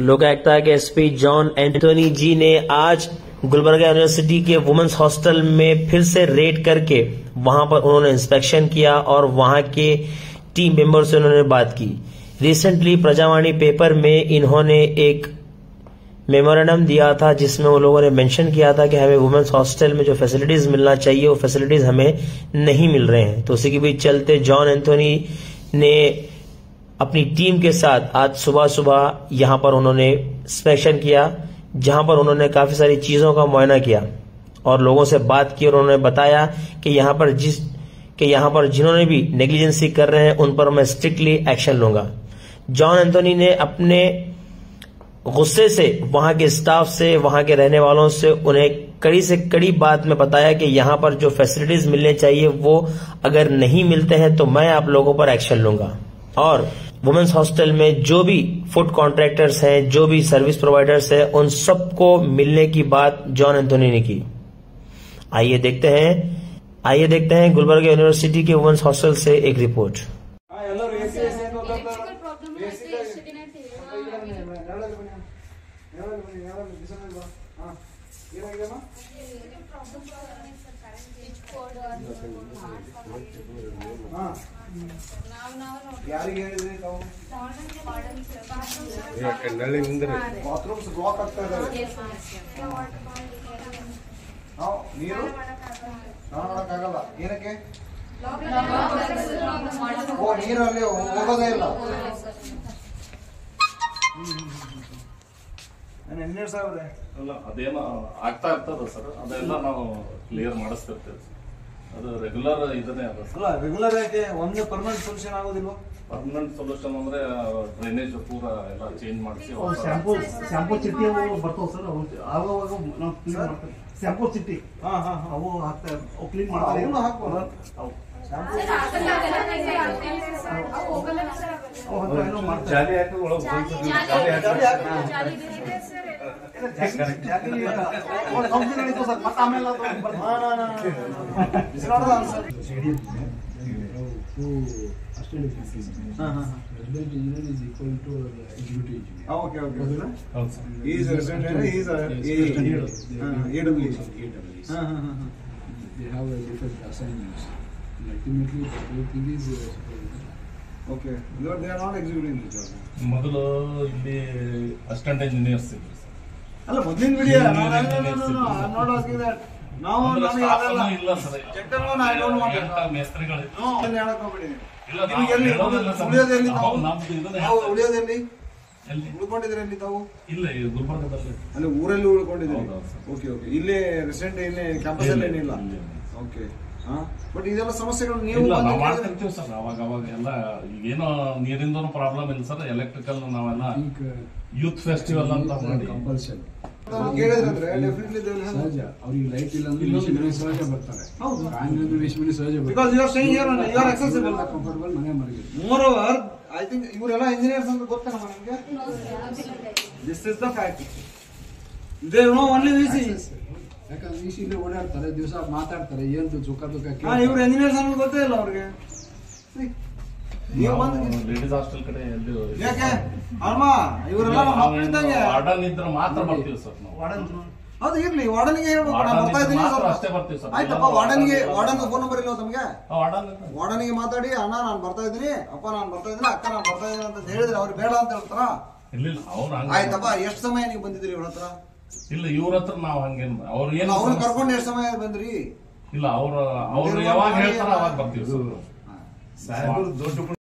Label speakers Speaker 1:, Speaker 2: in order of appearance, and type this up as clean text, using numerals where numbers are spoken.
Speaker 1: लोकायुक्त के SP John Anthony जी ने आज गुलबर्गा यूनिवर्सिटी के वुमेन्स हॉस्टल में फिर से रेड करके वहां पर उन्होंने इंस्पेक्शन किया और वहां के टीम मेंबर से उन्होंने बात की। रिसेंटली प्रजावाणी पेपर में इन्होंने एक मेमोरेंडम दिया था जिसमें वो लोगों ने मेंशन किया था कि हमें वुमेन्स हॉस्टल में जो फैसिलिटीज मिलना चाहिए वो फैसिलिटीज हमें नहीं मिल रहे हैं। तो उसी के बीच चलते जॉन एंथोनी ने अपनी टीम के साथ आज सुबह सुबह यहां पर उन्होंने इंस्पेक्शन किया, जहां पर उन्होंने काफी सारी चीजों का मुआयना किया और लोगों से बात की और उन्होंने बताया कि यहां पर जिन्होंने भी नेग्लिजेंसी कर रहे हैं उन पर मैं स्ट्रिक्टली एक्शन लूंगा। जॉन एंथोनी ने अपने गुस्से से वहां के स्टाफ से, वहां के रहने वालों से उन्हें कड़ी से कड़ी बात में बताया कि यहां पर जो फैसिलिटीज मिलने चाहिए वो अगर नहीं मिलते हैं तो मैं आप लोगों पर एक्शन लूंगा। और वुमेन्स हॉस्टल में जो भी फूड कॉन्ट्रैक्टर्स हैं, जो भी सर्विस प्रोवाइडर्स हैं, उन सबको मिलने की बात जॉन एंथोनी ने की। आइए देखते हैं गुलबर्गा यूनिवर्सिटी के वुमेन्स हॉस्टल से एक रिपोर्ट।
Speaker 2: ಬಾತ್ರೂಮ್ಸ್ ಬ್ಲಾಕ್ ಆಗ್ತಾ ಇದಾವೆ. ನೀರು ನೋಡಕ್ಕಾಗಲ್ಲ. ಏನಕ್ಕೆ? ನೀರಲ್ಲಿ ಹೋಗೋದೇ ಇಲ್ಲ. ಎಂಜಿನಿಯರ್ ಸಾಹೇಬ್ರೆ,
Speaker 3: ಅಲ್ಲ ಅದೇನೋ ಆಗ್ತಾ ಇರ್ತದ ಸರ್, ಅದೆಲ್ಲ ನಾವು ಕ್ಲಿಯರ್ ಮಾಡಿಸ್ತಿರ್ತೇವೆ. ಅದು ರೆಗ್ಯುಲರ್ ಇದನ್ನೇ ಅದ ಸರ್.
Speaker 2: ಅಲ್ಲ ರೆಗ್ಯುಲರ್ ಆಗಿ ಒಂದು ಪರ್ಮನೆಂಟ್ ಸೊಲ್ಯೂಷನ್ ಆಗೋದಿಲ್ವ?
Speaker 3: ಪರ್ಮನೆಂಟ್ ಸೊಲ್ಯೂಷನ್ ಅಂದ್ರೆ ಡ್ರೈನೇಜ್ ಪೂರ ಎಲ್ಲ ಚೇಂಜ್ ಮಾಡಿಸಿ
Speaker 4: ಶಾಂಪೂ ಚಿಟ್ಟಿ ಅವು ಬರ್ತಾವ ಸರ್. ಅವಾಗ ನಾವು ಕ್ಲೀನ್ ಮಾಡ್ತೇವೆ. ಶಾಂಪೂ ಚಿಟ್ಟಿ ಅವು ಹಾಕ್ತಾರೆ, ಅವು ಕ್ಲೀನ್ ಮಾಡ್ತಾರೆ.
Speaker 3: ಜಾಲಿ ಹಾಕಿ ಒಳಗೆ ಮೊದಲು ಇಲ್ಲಿ ಅಸಿಸ್ಟೆಂಟ್ ಇಂಜಿನಿಯರ್ಸ್ ಇದ್ರು ಸರ್.
Speaker 2: ಅಲ್ಲ ಮೊದಲಿನ ವಿಡಿಯೋ ನಾವು
Speaker 3: ಇಲ್ಲ ಸರ್. ಮೇಸ್ತ್ರಿಗಳಿದ್ರು
Speaker 2: ಉಳ್ಕೊಂಡಿದ್ರಲ್ಲಿ ತಾವು?
Speaker 3: ಇಲ್ಲ ಗುಲ್ಬರ್ಗದಲ್ಲಿ,
Speaker 2: ಅಲ್ಲಿ ಊರಲ್ಲಿ ಉಳ್ಕೊಂಡಿದ್ರಿ. Okay okay. ಇಲ್ಲೇ ರೆಸಿಡೆಂಟ್ ಇಲ್ಲಿ ಕ್ಯಾಂಪಸ್ ಅಲ್ಲಿ ಏನಿಲ್ಲ. ಓಕೆ. ಬಟ್ ಇದೆಲ್ಲ ಸಮಸ್ಯೆಗಳು ನೀವು
Speaker 3: ಮಾಡ್ತಿರ್ತೀವಿ ಸರ್. ಅವಾಗ ಎಲ್ಲ ಈಗೇನೋ ನೀರಿಂದನೂ ಪ್ರಾಬ್ಲಮ್ ಇಲ್ಲ ಸರ್. ಎಲೆಕ್ಟ್ರಿಕಲ್ ನಾವೆಲ್ಲ ಯೂತ್ ಫೆಸ್ಟಿವಲ್ ಅಂತ ಮಾಡಿ
Speaker 4: ಕಂಪಲ್ಸರಿ
Speaker 2: ಕೇಳಿದ್ರೆ ಡೆಫಿನೆಟ್ಲಿ
Speaker 4: ಸಹಜ. ಅವ್ರಿಗೆ ಲೈಟ್ ಇಲ್ಲ ಅಂದ್ರೆ ಸಹಜ ಬರ್ತಾರೆ. ಸಹಜ
Speaker 2: because you are staying here you are accessible
Speaker 4: comfortable ಮನೆ ಮರಗಿದೆ.
Speaker 2: ಮೋರ್ ಓವರ್ ಐ ಥಿಂಕ್ ಇವರೆಲ್ಲ ಇಂಜಿನಿಯರ್ಸ್ ಅಂತ ಗೊತ್ತಾ ನಮಗೆ? This is the fact. They know only VC.
Speaker 4: ಯಾಕಂದ್ರೆ ವಿಸಿಲಿ ಓಡಾಡ್ತಾರೆ, ದಿವಸ ಮಾತಾಡ್ತಾರೆ, ಏನು ಸುಖ ದುಃಖ.
Speaker 2: ಇವ್ರು ಇಂಜಿನಿಯರ್ಸ್ ಅನ್ನೋದು ಗೊತ್ತೇ ಇಲ್ಲ ಅವ್ರಿಗೆ.
Speaker 3: ಲೇಡೀಸ್ ಹಾಸ್ಟೆಲ್ ಕಡೆ
Speaker 2: ಯಾಕೆ ಅಮ್ಮ ಇವರೆಲ್ಲ
Speaker 3: ವಾರ್ಡನ್ ಇದ್ರೆ ಮಾತ್ರ ಬರ್ತೀವಿ ಸರ್ ನಾವು.
Speaker 2: ಅದು ಇರ್ಲಿ, ವಾರ್ಡನ್ಗೆ ಹೇಳ್ಬೇಕು ನಾನು ಬರ್ತಾ ಇದ್ದೀನಿ
Speaker 3: ಅಷ್ಟೇ ಬರ್ತೀವಿ ಸರ್.
Speaker 2: ಆಯ್ತಪ್ಪ. ವಾರ್ಡನ್ ಫೋನ್ ನಂಬರ್ ಇಲ್ಲ ತಮ್ಗೆ? ವಾರ್ಡನ್ಗೆ ಮಾತಾಡಿ, ಅಣ್ಣ ನಾನು ಬರ್ತಾ ಇದ್ದೀನಿ, ಅಪ್ಪ ನಾನು ಬರ್ತಾ ಇದ್ದೀನಿ, ಅಕ್ಕ ನಾನು ಬರ್ತಾ ಇದ್ದೀನಿ ಅಂತ ಹೇಳಿದ್ರೆ ಅವ್ರು ಬೇಡ ಅಂತ ಹೇಳ್ತಾರ? ಆಯ್ತಪ್ಪ. ಎಷ್ಟು ಸಮಯ ನೀವು ಬಂದಿದ್ರಿ ಇವ್ರ ಹತ್ರ?
Speaker 3: ಇಲ್ಲ ಇವ್ರ ಹತ್ರ ನಾವು ಹಂಗೇನು ಅವ್ರು ಏನು
Speaker 2: ಅವ್ರು ಕರ್ಕೊಂಡು ಎಷ್ಟು ಸಮಯ ಬಂದ್ರಿ?
Speaker 3: ಇಲ್ಲ ಅವ್ರು ಯಾವಾಗ ಹೇಳ್ತಾರ ಅವಾಗ ಬರ್ತೀವಿ ಸರ್.